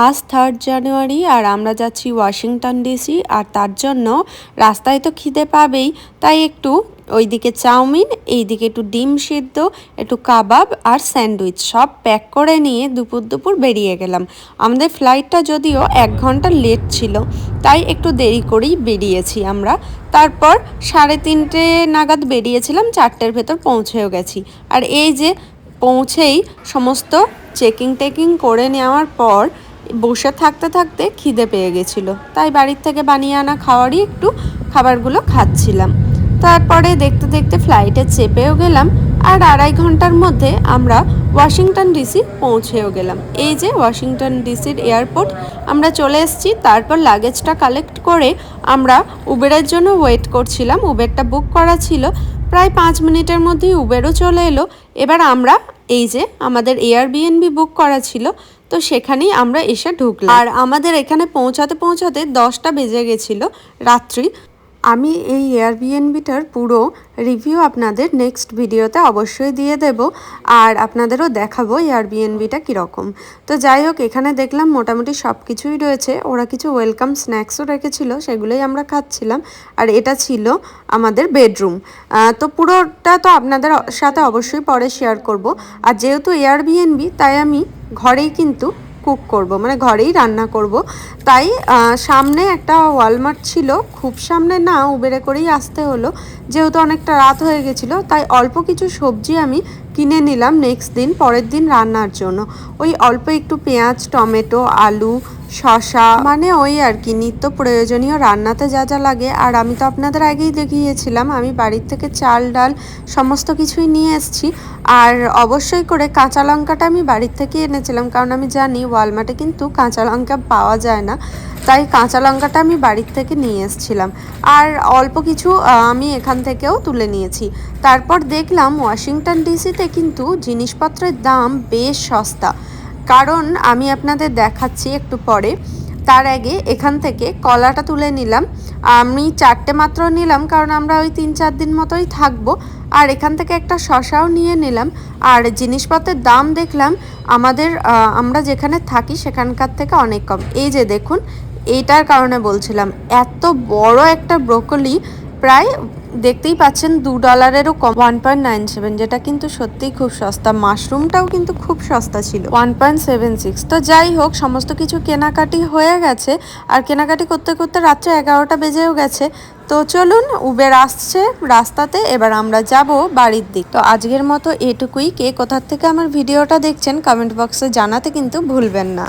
আজ 3 জানুয়ারি আর আমরা যাচ্ছি ওয়াশিংটন ডিসি। আর তার জন্য রাস্তায় তো খিদে পাবেই, তাই একটু ওইদিকে চাউমিন, এইদিকে একটু ডিম সিদ্ধ, একটু কাবাব আর স্যান্ডউইচ সব প্যাক করে নিয়ে দুপুর বেরিয়ে গেলাম। আমাদের ফ্লাইটটা যদিও 1 ঘন্টা লেট ছিল, তাই একটু দেরি করেই বেরিয়েছি আমরা। তারপর 3:30 নাগাদ বেরিয়েছিলাম, 4টের ভেতর পৌঁছেও গেছি। আর এই যে পৌঁছেই সমস্ত চেকিং করে নেওয়ার পর বসে থাকতে থাকতে খিদে পেয়ে গেছিলো, তাই বাড়ির থেকে বানিয়ে আনা খাওয়ারই একটু খাবারগুলো খাচ্ছিলাম। তারপরে দেখতে দেখতে ফ্লাইটে চেপেও গেলাম, আর 2.5 ঘন্টার মধ্যে আমরা ওয়াশিংটন ডিসি পৌঁছেও গেলাম। এই যে ওয়াশিংটন ডিসির এয়ারপোর্ট আমরা চলে এসেছি। তারপর লাগেজটা কালেক্ট করে আমরা উবেরের জন্য ওয়েট করছিলাম। উবেরটা বুক করা ছিল, প্রায় 5 মিনিটের মধ্যেই উবেরও চলে এলো। এবার আমরা এই যে আমাদের এয়ারবিএনবি বুক করা ছিল, তো সেখানেই আমরা এসে ঢুকলাম। আর আমাদের এখানে পৌঁছাতে 10টা বেজে গেছিলো রাত্রি। আমি এই এয়ারবিএনবিটার পুরো রিভিউ আপনাদের নেক্সট ভিডিওতে অবশ্যই দিয়ে দেব, আর আপনাদেরও দেখাবো এয়ারবিএনবিটা কীরকম। তো যাই হোক, এখানে দেখলাম মোটামুটি সব কিছুই রয়েছে। ওরা কিছু ওয়েলকাম স্ন্যাক্সও রেখেছিল, সেগুলোই আমরা খাচ্ছিলাম। আর এটা ছিল আমাদের বেডরুম। তো পুরোটা তো আপনাদের সাথে অবশ্যই পরে শেয়ার করব। আর যেহেতু এয়ারবিএনবি, তাই আমি ঘরেই কিন্তু কুক করব, মানে ঘরেই রান্না করব। তাই সামনে একটা ওয়ালমার্ট ছিল, খুব সামনে না, উবেরে করেই আসতে হলো, যেহেতু অনেকটা রাত হয়ে গেছিলো। তাই অল্প কিছু সবজি আমি কিনে নিলাম নেক্সট দিন, পরের দিন রান্নার জন্য। ওই অল্প একটু পেঁয়াজ, টমেটো, আলু, শসা, মানে ওই আর কি নিত্য প্রয়োজনীয় রান্নাতে যা যা লাগে। আর আমি তো আপনাদের আগেই দেখিয়েছিলাম আমি বাড়ির থেকে চাল ডাল সমস্ত কিছুই নিয়ে এসেছি। আর অবশ্যই করে কাঁচা লঙ্কাটা আমি বাড়ির থেকে এনেছিলাম, কারণ আমি জানি ওয়ালমার্টে কিন্তু কাঁচা লঙ্কা পাওয়া যায় না, তাই কাঁচা লঙ্কাটা আমি বাড়ির থেকে নিয়ে এসেছিলাম। আর অল্প কিছু আমি এখান থেকেও তুলে নিয়েছি। তারপর দেখলাম ওয়াশিংটন ডিসিতে কিন্তু জিনিসপত্রের দাম বেশ সস্তা, কারণ আমি আপনাদের দেখাচ্ছি একটু পরে। তার আগে এখান থেকে কলাটা তুলে নিলাম। আমি 4টে মাত্র নিলাম, কারণ আমরা ওই 3-4 দিন মতোই থাকবো। আর এখান থেকে একটা শসাও নিয়ে নিলাম। আর জিনিসপত্রের দাম দেখলাম আমরা যেখানে থাকি সেখানকার থেকে অনেক কম। এই যে দেখুন, এইটার কারণে বলছিলাম, এত বড় একটা ব্রোকলি প্রায় দেখতেই পাচ্ছেন $2-এরও কম, 1.97, যেটা কিন্তু সত্যিই খুব সস্তা। মাশরুমটাও কিন্তু খুব সস্তা ছিল, 1.76। তো যাই হোক, সমস্ত কিছু কেনাকাটি হয়ে গেছে। আর কেনাকাটি করতে করতে রাত্রে 11টা বেজেও গেছে। তো চলুন, উবের আসছে রাস্তাতে, এবার আমরা যাব বাড়ির দিক। তো আজকের মতো এটুকুই। কে কোথার থেকে আমার ভিডিওটা দেখছেন কমেন্ট বক্সে জানাতে কিন্তু ভুলবেন না।